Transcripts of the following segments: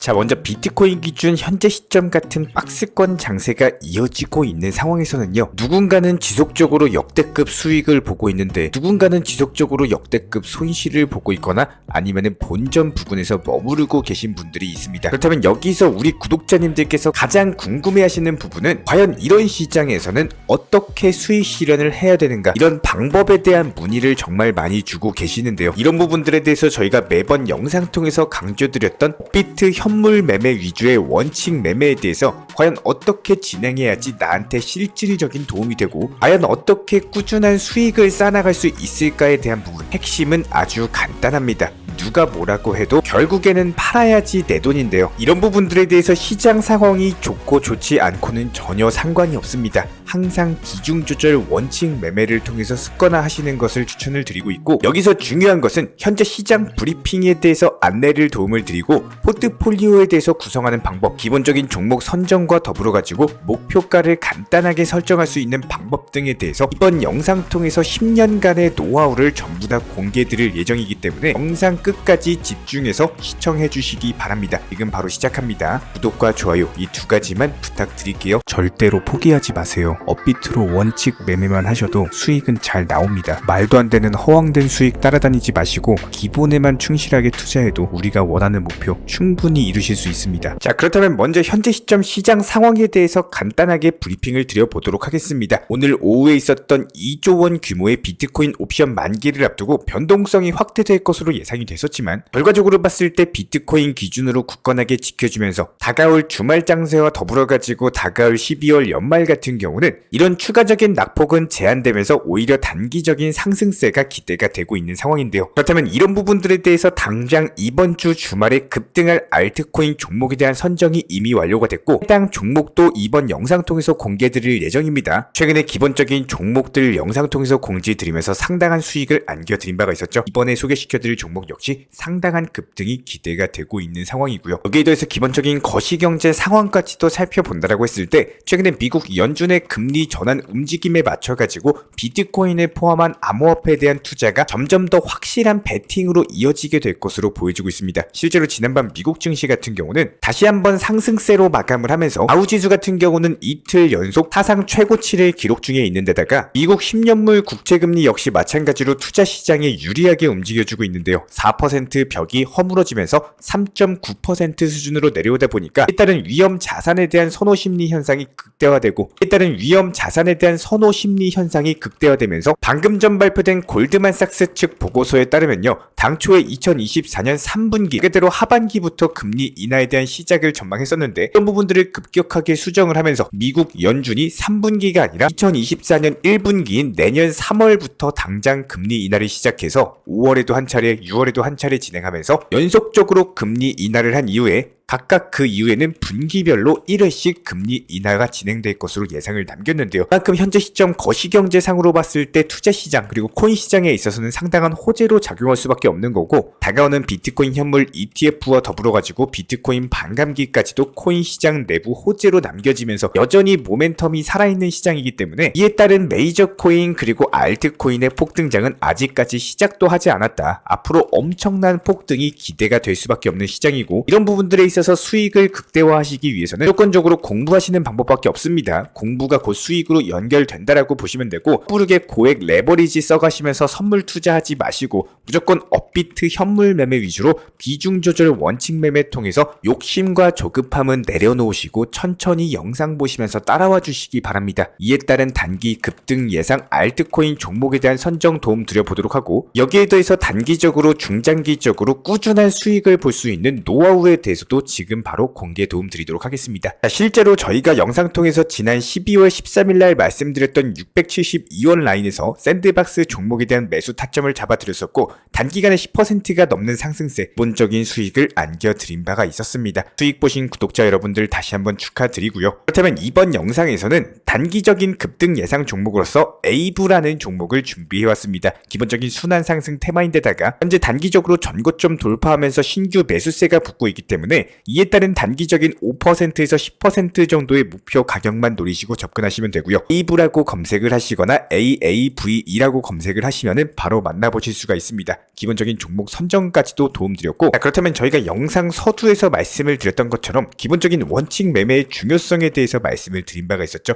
자, 먼저 비트코인 기준 현재 시점 같은 박스권 장세가 이어지고 있는 상황에서는요, 누군가는 지속적으로 역대급 수익을 보고 있는데 누군가는 지속적으로 역대급 손실을 보고 있거나 아니면은 본전 부근에서 머무르고 계신 분들이 있습니다. 그렇다면 여기서 우리 구독자님들께서 가장 궁금해하시는 부분은 과연 이런 시장에서는 어떻게 수익 실현을 해야 되는가, 이런 방법에 대한 문의를 정말 많이 주고 계시는데요. 이런 부분들에 대해서 저희가 매번 영상 통해서 강조드렸던 비트 현물 매매 위주의 원칙 매매에 대해서 과연 어떻게 진행해야지 나한테 실질적인 도움이 되고 과연 어떻게 꾸준한 수익을 쌓아나갈 수 있을까에 대한 부분, 핵심은 아주 간단합니다. 누가 뭐라고 해도 결국에는 팔아야지 내 돈인데요. 이런 부분들에 대해서 시장 상황이 좋고 좋지 않고는 전혀 상관이 없습니다. 항상 비중 조절 원칙 매매를 통해서 습관화하시는 것을 추천을 드리고 있고, 여기서 중요한 것은 현재 시장 브리핑에 대해서 안내를 도움을 드리고 포트폴리오에 대해서 구성하는 방법, 기본적인 종목 선정과 더불어 가지고 목표가를 간단하게 설정할 수 있는 방법 등에 대해서 이번 영상 통해서 10년간의 노하우를 전부 다 공개 드릴 예정이기 때문에 영상 끝까지 집중해서 시청해 주시기 바랍니다. 지금 바로 시작합니다. 구독과 좋아요 이 두 가지만 부탁드릴게요. 절대로 포기하지 마세요. 업비트로 원칙 매매만 하셔도 수익은 잘 나옵니다. 말도 안 되는 허황된 수익 따라다니지 마시고 기본에만 충실하게 투자해도 우리가 원하는 목표 충분히 이루실 수 있습니다. 자, 그렇다면 먼저 현재 시점 시장 상황에 대해서 간단하게 브리핑을 드려보도록 하겠습니다. 오늘 오후에 있었던 2조 원 규모의 비트코인 옵션 만기를 앞두고 변동성이 확대될 것으로 예상이 됐었지만 결과적으로 봤을 때 비트코인 기준으로 굳건하게 지켜주면서 다가올 주말 장세와 더불어 가지고 다가올 12월 연말 같은 경우는 이런 추가적인 낙폭은 제한되면서 오히려 단기적인 상승세가 기대가 되고 있는 상황인데요. 그렇다면 이런 부분들에 대해서 당장 이번 주 주말에 급등할 알트코인 종목에 대한 선정이 이미 완료가 됐고 해당 종목도 이번 영상 통해서 공개드릴 예정입니다. 최근에 기본적인 종목들 영상 통해서 공지드리면서 상당한 수익을 안겨드린 바가 있었죠. 이번에 소개시켜드릴 종목 역시 상당한 급등이 기대가 되고 있는 상황이고요. 여기에 더해서 기본적인 거시경제 상황까지도 살펴본다라고 했을 때 최근에 미국 연준의 금리 전환 움직임에 맞춰가지고 비트코인을 포함한 암호화폐에 대한 투자가 점점 더 확실한 베팅으로 이어지게 될 것으로 보여지고 있습니다. 실제로 지난밤 미국 증시 같은 경우는 다시 한번 상승세로 마감을 하면서 다우지수 같은 경우는 이틀 연속 사상 최고치를 기록 중에 있는 데다가 미국 10년물 국채금리 역시 마찬가지로 투자 시장에 유리하게 움직여주고 있는데요. 4% 벽이 허물어지면서 3.9% 수준으로 내려오다 보니까 이에 따른 위험 자산에 대한 선호 심리 현상이 극대화되고 이에 따른 위험 자산에 대한 선호 심리 현상이 극대화되면서 방금 전 발표된 골드만삭스 측 보고서에 따르면요, 당초에 2024년 3분기 그대로 하반기부터 금리 인하에 대한 시작을 전망했었는데 이런 부분들을 급격하게 수정을 하면서 미국 연준이 3분기가 아니라 2024년 1분기인 내년 3월부터 당장 금리 인하를 시작해서 5월에도 한 차례, 6월에도 한 차례 진행하면서 연속적으로 금리 인하를 한 이후에 각각 그 이후에는 분기별로 1회씩 금리 인하가 진행될 것으로 예상을 남겼는데요. 그만큼 현재 시점 거시경제상으로 봤을 때 투자 시장 그리고 코인 시장에 있어서는 상당한 호재로 작용할 수밖에 없는 거고, 다가오는 비트코인 현물 ETF와 더불어 가지고 비트코인 반감기까지도 코인 시장 내부 호재로 남겨지면서 여전히 모멘텀이 살아있는 시장이기 때문에 이에 따른 메이저 코인 그리고 알트코인의 폭등장은 아직까지 시작도 하지 않았다. 앞으로 엄청난 폭등이 기대가 될 수밖에 없는 시장이고, 이런 부분들에 있어서 수익을 극대화하시기 위해서는 무조건적으로 공부하시는 방법밖에 없습니다. 공부가 곧 수익으로 연결된다라고 보시면 되고, 뿌르게 고액 레버리지 써가시면서 선물 투자하지 마시고 무조건 업비트 현물 매매 위주로 비중 조절 원칙 매매 통해서 욕심과 조급함은 내려놓으시고 천천히 영상 보시면서 따라와 주시기 바랍니다. 이에 따른 단기 급등 예상 알트코인 종목에 대한 선정 도움 드려보도록 하고, 여기에 더해서 단기적으로 중장기적으로 꾸준한 수익을 볼 수 있는 노하우에 대해서도 지금 바로 공개 도움 드리도록 하겠습니다. 자, 실제로 저희가 영상 통해서 지난 12월 13일날 말씀드렸던 672원 라인에서 샌드박스 종목에 대한 매수 타점을 잡아드렸었고 단기간에 10%가 넘는 상승세 기본적인 수익을 안겨드린 바가 있었습니다. 수익 보신 구독자 여러분들 다시 한번 축하드리고요. 그렇다면 이번 영상에서는 단기적인 급등 예상 종목으로서 에이브라는 종목을 준비해왔습니다. 기본적인 순환 상승 테마인데다가 현재 단기적으로 전고점 돌파하면서 신규 매수세가 붙고 있기 때문에 이에 따른 단기적인 5%에서 10% 정도의 목표 가격만 노리시고 접근하시면 되고요. 에이브라고 검색을 하시거나 AAVE라고 검색을 하시면은 바로 만나보실 수가 있습니다. 기본적인 종목 선정까지도 도움드렸고, 그렇다면 저희가 영상 서두에서 말씀을 드렸던 것처럼 기본적인 원칙 매매의 중요성에 대해서 말씀을 드린 바가 있었죠.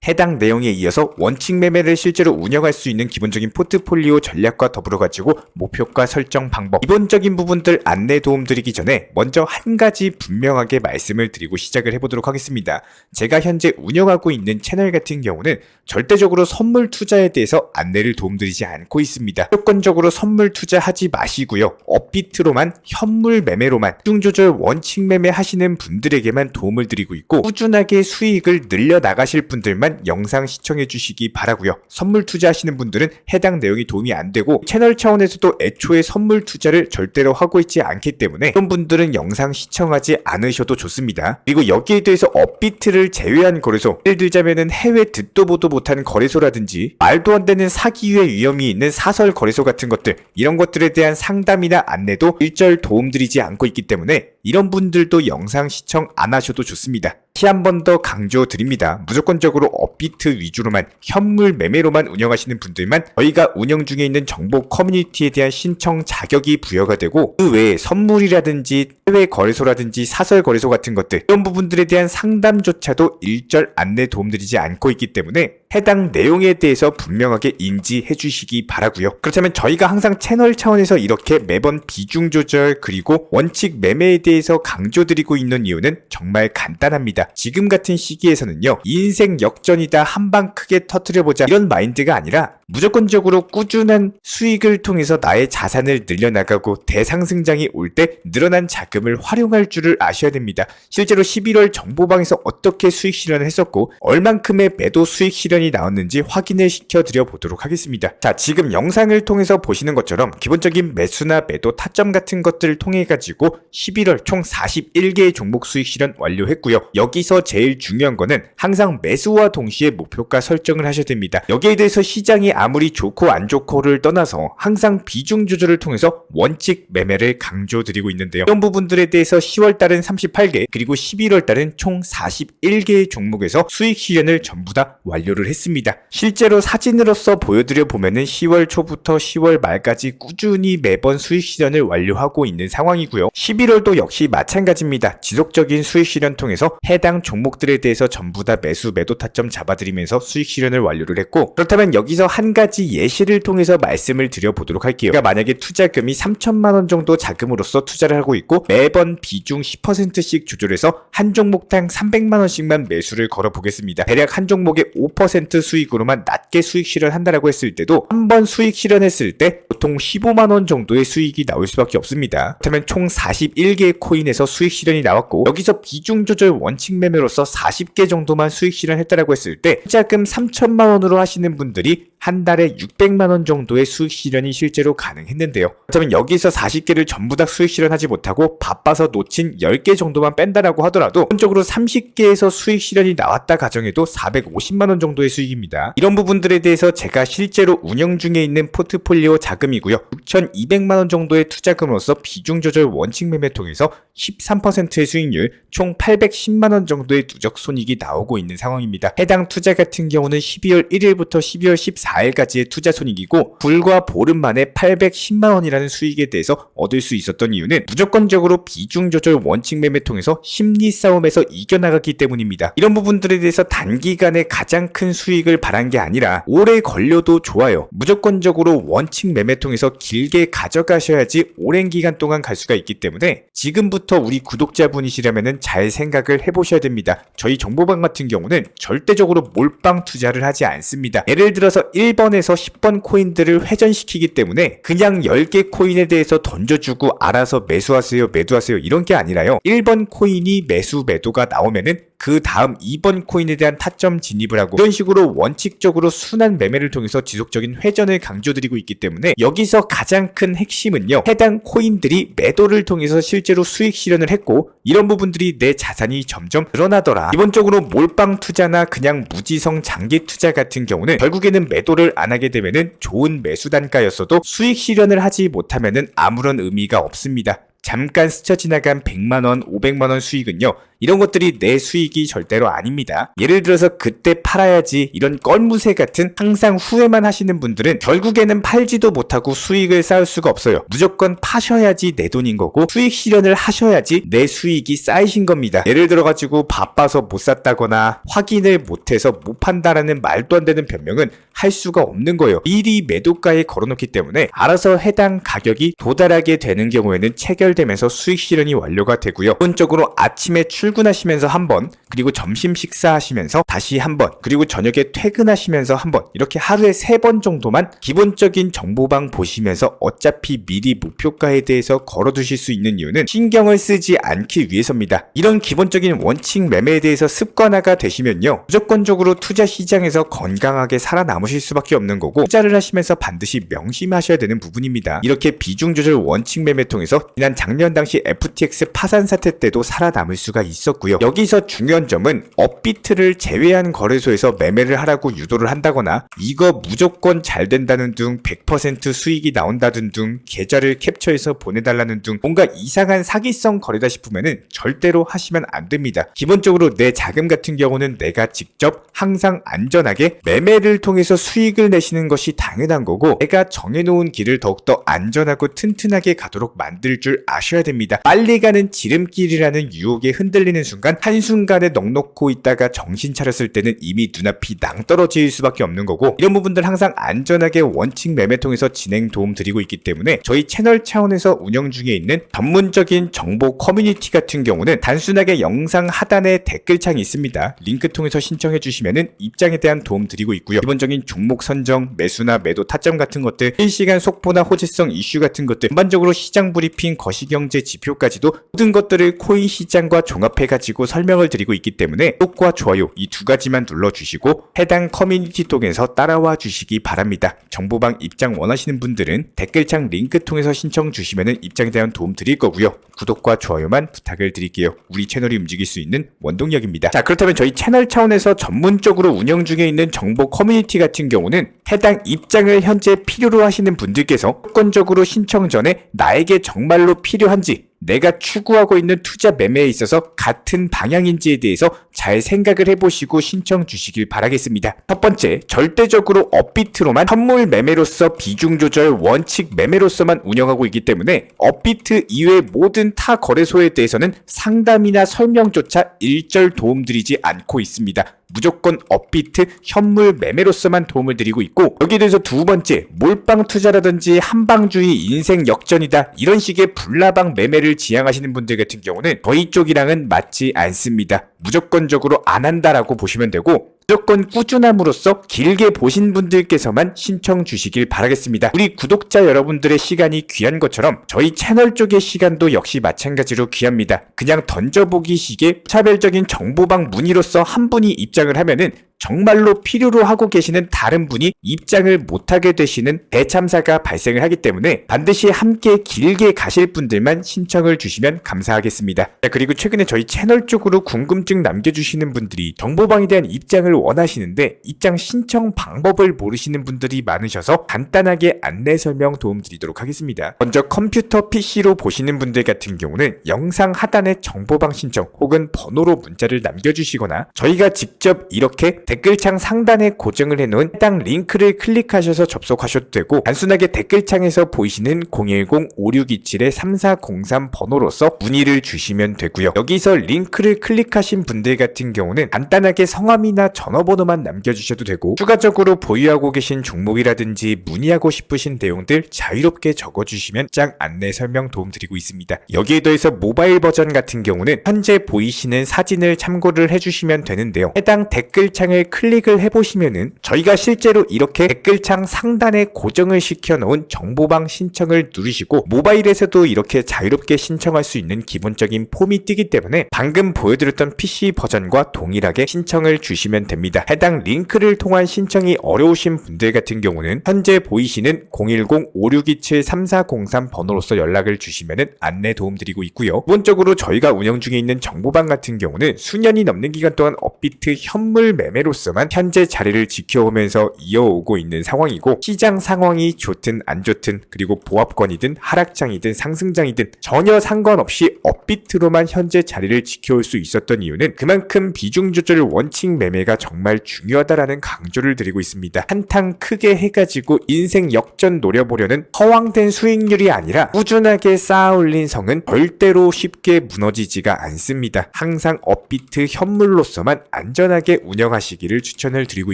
해당 내용에 이어서 원칙 매매를 실제로 운영할 수 있는 기본적인 포트폴리오 전략과 더불어 가지고 목표가 설정 방법, 기본적인 부분들 안내 도움 드리기 전에 먼저 한 가지 분명하게 말씀을 드리고 시작을 해보도록 하겠습니다. 제가 현재 운영하고 있는 채널 같은 경우는 절대적으로 선물 투자에 대해서 안내를 도움드리지 않고 있습니다. 무조건적으로 선물 투자하지 마시고요. 업비트로만, 현물 매매로만, 시중 조절 원칙 매매 하시는 분들에게만 도움을 드리고 있고, 꾸준하게 수익을 늘려 나가실 분들만 영상 시청해 주시기 바라고요. 선물 투자하시는 분들은 해당 내용이 도움이 안 되고, 채널 차원에서도 애초에 선물 투자를 절대로 하고 있지 않기 때문에 그런 분들은 영상 시청하지 않으셔도 좋습니다. 그리고 여기에 대해서 업비트를 제외한 거래소, 예를 들자면은 해외 듣도 보도 못한 거래소라든지 말도 안 되는 사기의 위험이 있는 사설 거래소 같은 것들, 이런 것들에 대한 상담이나 안내도 일절 도움드리지 않고 있기 때문에 이런 분들도 영상 시청 안 하셔도 좋습니다. 다시 한 번 더 강조드립니다. 무조건적으로 업비트 위주로만, 현물 매매로만 운영하시는 분들만 저희가 운영 중에 있는 정보 커뮤니티에 대한 신청 자격이 부여가 되고, 그 외에 선물이라든지 해외 거래소라든지 사설 거래소 같은 것들, 이런 부분들에 대한 상담조차도 일절 안내 도움드리지 않고 있기 때문에 해당 내용에 대해서 분명하게 인지해 주시기 바라고요. 그렇다면 저희가 항상 채널 차원에서 이렇게 매번 비중 조절 그리고 원칙 매매에 대해서 강조드리고 있는 이유는 정말 간단합니다. 지금 같은 시기에서는요, 인생 역전이다, 한방 크게 터뜨려보자, 이런 마인드가 아니라 무조건적으로 꾸준한 수익을 통해서 나의 자산을 늘려나가고 대상승장이 올 때 늘어난 자금을 활용할 줄을 아셔야 됩니다. 실제로 11월 정보방에서 어떻게 수익 실현을 했었고 얼만큼의 매도 수익 실현이 나왔는지 확인을 시켜드려 보도록 하겠습니다. 자, 지금 영상을 통해서 보시는 것처럼 기본적인 매수나 매도 타점 같은 것들을 통해 가지고 11월 총 41개의 종목 수익 실현 완료했고요. 여기서 제일 중요한 거는 항상 매수와 동시에 목표가 설정을 하셔야 됩니다. 여기에 대해서 시장이 아무리 좋고 안 좋고를 떠나서 항상 비중 조절을 통해서 원칙 매매를 강조드리고 있는데요. 이런 부분들에 대해서 10월달은 38개, 그리고 11월달은 총 41개의 종목에서 수익 실현을 전부 다 완료를 했습니다. 실제로 사진으로서 보여드려 보면은 10월 초부터 10월 말까지 꾸준히 매번 수익 실현을 완료하고 있는 상황이고요. 11월도 역시 마찬가지입니다. 지속적인 수익 실현 통해서 해당 종목들에 대해서 전부 다 매수 매도 타점 잡아드리면서 수익 실현을 완료를 했고, 그렇다면 여기서 한 가지 예시를 통해서 말씀을 드려보도록 할게요. 그러니까 만약에 투자금이 3천만 원 정도 자금으로서 투자를 하고 있고 매번 비중 10%씩 조절해서 한 종목당 300만 원씩만 매수를 걸어보겠습니다. 대략 한 종목에 5% 수익으로만 낮게 수익 실현한다라고 했을 때도 한 번 수익 실현했을 때 보통 15만 원 정도의 수익이 나올 수밖에 없습니다. 그렇다면 총 41개의 코인에서 수익 실현이 나왔고, 여기서 비중 조절 원칙 매매로서 40개 정도만 수익 실현했다라고 했을 때 투자금 3천만 원으로 하시는 분들이 한 달에 600만 원 정도의 수익 실현이 실제로 가능했는데요. 그렇다면 여기서 40개를 전부 다 수익 실현하지 못하고 바빠서 놓친 10개 정도만 뺀다라고 하더라도 기본적으로 30개에서 수익 실현이 나왔다 가정해도 450만 원 정도의 수익입니다. 이런 부분들에 대해서 제가 실제로 운영 중에 있는 포트폴리오 자금이고요. 6,200만 원 정도의 투자금으로서 비중 조절 원칙 매매 통해서 13%의 수익률, 총 810만 원 정도의 누적 손익이 나오고 있는 상황입니다. 해당 투자 같은 경우는 12월 1일부터 12월 14일까지의 투자 손익이고, 불과 보름 만에 810만 원이라는 수익에 대해서 얻을 수 있었던 이유는 무조건적으로 비중 조절 원칙 매매 통해서 심리 싸움에서 이겨나갔기 때문입니다. 이런 부분들에 대해서 단기간에 가장 큰 수익을 바란 게 아니라 오래 걸려도 좋아요. 무조건적으로 원칙 매매 통해서 길게 가져가셔야지 오랜 기간 동안 갈 수가 있기 때문에 지금부터 우리 구독자분이시라면 잘 생각을 해보셔야 됩니다. 저희 정보방 같은 경우는 절대적으로 몰빵 투자를 하지 않습니다. 예를 들어서 1번에서 10번 코인들을 회전시키기 때문에 그냥 10개 코인에 대해서 던져주고 알아서 매수하세요, 매도하세요 이런 게 아니라요. 1번 코인이 매수, 매도가 나오면은 그 다음 2번 코인에 대한 타점 진입을 하고, 이런 식으로 원칙적으로 순환 매매를 통해서 지속적인 회전을 강조드리고 있기 때문에 여기서 가장 큰 핵심은요, 해당 코인들이 매도를 통해서 실제로 수익 실현을 했고 이런 부분들이 내 자산이 점점 늘어나더라. 기본적으로 몰빵 투자나 그냥 무지성 장기 투자 같은 경우는 결국에는 매도를 안 하게 되면은 좋은 매수 단가였어도 수익 실현을 하지 못하면은 아무런 의미가 없습니다. 잠깐 스쳐 지나간 100만원, 500만원 수익은요, 이런 것들이 내 수익이 절대로 아닙니다. 예를 들어서 그때 팔아야지 이런 껄무새 같은 항상 후회만 하시는 분들은 결국에는 팔지도 못하고 수익을 쌓을 수가 없어요. 무조건 파셔야지 내 돈인 거고 수익 실현을 하셔야지 내 수익이 쌓이신 겁니다. 예를 들어가지고 바빠서 못 샀다거나 확인을 못해서 못 판다라는 말도 안 되는 변명은 할 수가 없는 거예요. 미리 매도가에 걸어놓기 때문에 알아서 해당 가격이 도달하게 되는 경우에는 체결되면서 수익 실현이 완료가 되고요. 기본적으로 아침에 출근하시면서 한번, 그리고 점심 식사하시면서 다시 한번, 그리고 저녁에 퇴근하시면서 한번, 이렇게 하루에 3번 정도만 기본적인 정보방 보시면서 어차피 미리 목표가에 대해서 걸어두실 수 있는 이유는 신경을 쓰지 않기 위해서입니다. 이런 기본적인 원칙 매매에 대해서 습관화가 되시면요, 무조건적으로 투자 시장에서 건강하게 살아남으실 수밖에 없는 거고, 투자를 하시면서 반드시 명심하셔야 되는 부분입니다. 이렇게 비중 조절 원칙 매매 통해서 지난 작년 당시 FTX 파산 사태 때도 살아남을 수가 있었고요. 여기서 중요한 점은 업비트를 제외한 거래소에서 매매를 하라고 유도를 한다거나 이거 무조건 잘 된다는 둥, 100% 수익이 나온다는 둥, 계좌를 캡처해서 보내달라는 둥, 뭔가 이상한 사기성 거래다 싶으면은 절대로 하시면 안 됩니다. 기본적으로 내 자금 같은 경우는 내가 직접 항상 안전하게 매매를 통해서 수익을 내시는 것이 당연한 거고, 내가 정해놓은 길을 더욱더 안전하고 튼튼하게 가도록 만들 줄 아셔야 됩니다. 빨리 가는 지름길이라는 유혹에 흔들리는 순간, 한순간에 넋놓고 있다가 정신 차렸을 때는 이미 눈앞이 낭떠러질 수밖에 없는 거고, 이런 부분들 항상 안전하게 원칙 매매 통해서 진행 도움 드리고 있기 때문에 저희 채널 차원에서 운영 중에 있는 전문적인 정보 커뮤니티 같은 경우는 단순하게 영상 하단에 댓글창이 있습니다. 링크 통해서 신청해 주시면은 입장에 대한 도움 드리고 있고요. 기본적인 종목 선정, 매수나 매도 타점 같은 것들, 실시간 속보나 호재성 이슈 같은 것들, 전반적으로 시장 브리핑, 거시경제 지표까지도 모든 것들을 코인 시장과 종합해가지고 설명을 드리고 있기 때문에 구독과 좋아요 이 2가지만 눌러주시고 해당 커뮤니티 통해서 따라와 주시기 바랍니다. 정보방 입장 원하시는 분들은 댓글창 링크 통해서 신청 주시면 입장에 대한 도움 드릴 거고요. 구독과 좋아요만 부탁을 드릴게요. 우리 채널이 움직일 수 있는 원동력입니다. 자, 그렇다면 저희 채널 차원에서 전문적으로 운영 중에 있는 정보 커뮤니티 같은 경우는 해당 입장을 현재 필요로 하시는 분들께서 조건적으로 신청 전에 나에게 정말로 필요한지, 내가 추구하고 있는 투자 매매에 있어서 같은 방향인지에 대해서 잘 생각을 해보시고 신청 주시길 바라겠습니다. 첫 번째, 절대적으로 업비트로만 현물 매매로서 비중 조절 원칙 매매로서만 운영하고 있기 때문에 업비트 이외의 모든 타 거래소에 대해서는 상담이나 설명조차 일절 도움드리지 않고 있습니다. 무조건 업비트 현물 매매로서만 도움을 드리고 있고, 여기에 대해서 두 번째, 몰빵 투자라든지 한방주의 인생 역전이다 이런 식의 불나방 매매를 지향하시는 분들 같은 경우는 저희 쪽이랑은 맞지 않습니다. 무조건적으로 안 한다라고 보시면 되고, 무조건 꾸준함으로써 길게 보신 분들께서만 신청 주시길 바라겠습니다. 우리 구독자 여러분들의 시간이 귀한 것처럼 저희 채널 쪽의 시간도 역시 마찬가지로 귀합니다. 그냥 던져보기 식의 차별적인 정보방 문의로서 한 분이 입장을 하면은 정말로 필요로 하고 계시는 다른 분이 입장을 못하게 되시는 대참사가 발생을 하기 때문에 반드시 함께 길게 가실 분들만 신청을 주시면 감사하겠습니다. 자, 그리고 최근에 저희 채널 쪽으로 궁금증 남겨주시는 분들이 정보방에 대한 입장을 원하시는데 입장 신청 방법을 모르시는 분들이 많으셔서 간단하게 안내 설명 도움 드리도록 하겠습니다. 먼저 컴퓨터 PC로 보시는 분들 같은 경우는 영상 하단에 정보방 신청 혹은 번호로 문자를 남겨주시거나 저희가 직접 이렇게 댓글창 상단에 고정을 해놓은 해당 링크를 클릭하셔서 접속하셔도 되고, 단순하게 댓글창에서 보이시는 010-5627-3403 번호로서 문의를 주시면 되고요. 여기서 링크를 클릭하신 분들 같은 경우는 간단하게 성함이나 전화번호만 남겨주셔도 되고, 추가적으로 보유하고 계신 종목이라든지 문의하고 싶으신 내용들 자유롭게 적어주시면 짱 안내 설명 도움 드리고 있습니다. 여기에 더해서 모바일 버전 같은 경우는 현재 보이시는 사진을 참고를 해주시면 되는데요. 해당 댓글창을 클릭을 해보시면은 저희가 실제로 이렇게 댓글창 상단에 고정을 시켜놓은 정보방 신청을 누르시고 모바일에서도 이렇게 자유롭게 신청할 수 있는 기본적인 폼이 뜨기 때문에 방금 보여드렸던 PC 버전과 동일하게 신청을 주시면 됩니다. 해당 링크를 통한 신청이 어려우신 분들 같은 경우는 현재 보이시는 010-5627-3403 번호로서 연락을 주시면은 안내 도움 드리고 있고요. 기본적으로 저희가 운영 중에 있는 정보방 같은 경우는 수년이 넘는 기간 동안 업비트 현물 매매로 업계로서만 현재 자리를 지켜오면서 이어오고 있는 상황이고, 시장 상황이 좋든 안 좋든, 그리고 보합권이든 하락장이든 상승장이든 전혀 상관없이 업비트로만 현재 자리를 지켜올 수 있었던 이유는 그만큼 비중 조절 원칙 매매가 정말 중요하다라는 강조를 드리고 있습니다. 한탕 크게 해가지고 인생 역전 노려보려는 허황된 수익률이 아니라 꾸준하게 쌓아올린 성은 절대로 쉽게 무너지지가 않습니다. 항상 업비트 현물로서만 안전하게 운영하시기를 추천을 드리고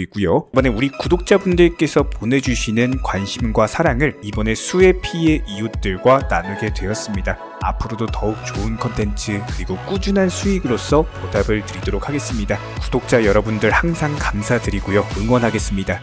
있고요. 이번에 우리 구독자분들께서 보내주시는 관심과 사랑을 이번에 수혜 피해 이웃들과 나누게 되었습니다. 앞으로도 더욱 좋은 컨텐츠 그리고 꾸준한 수익으로서 보답을 드리도록 하겠습니다. 구독자 여러분들 항상 감사드리고요. 응원하겠습니다.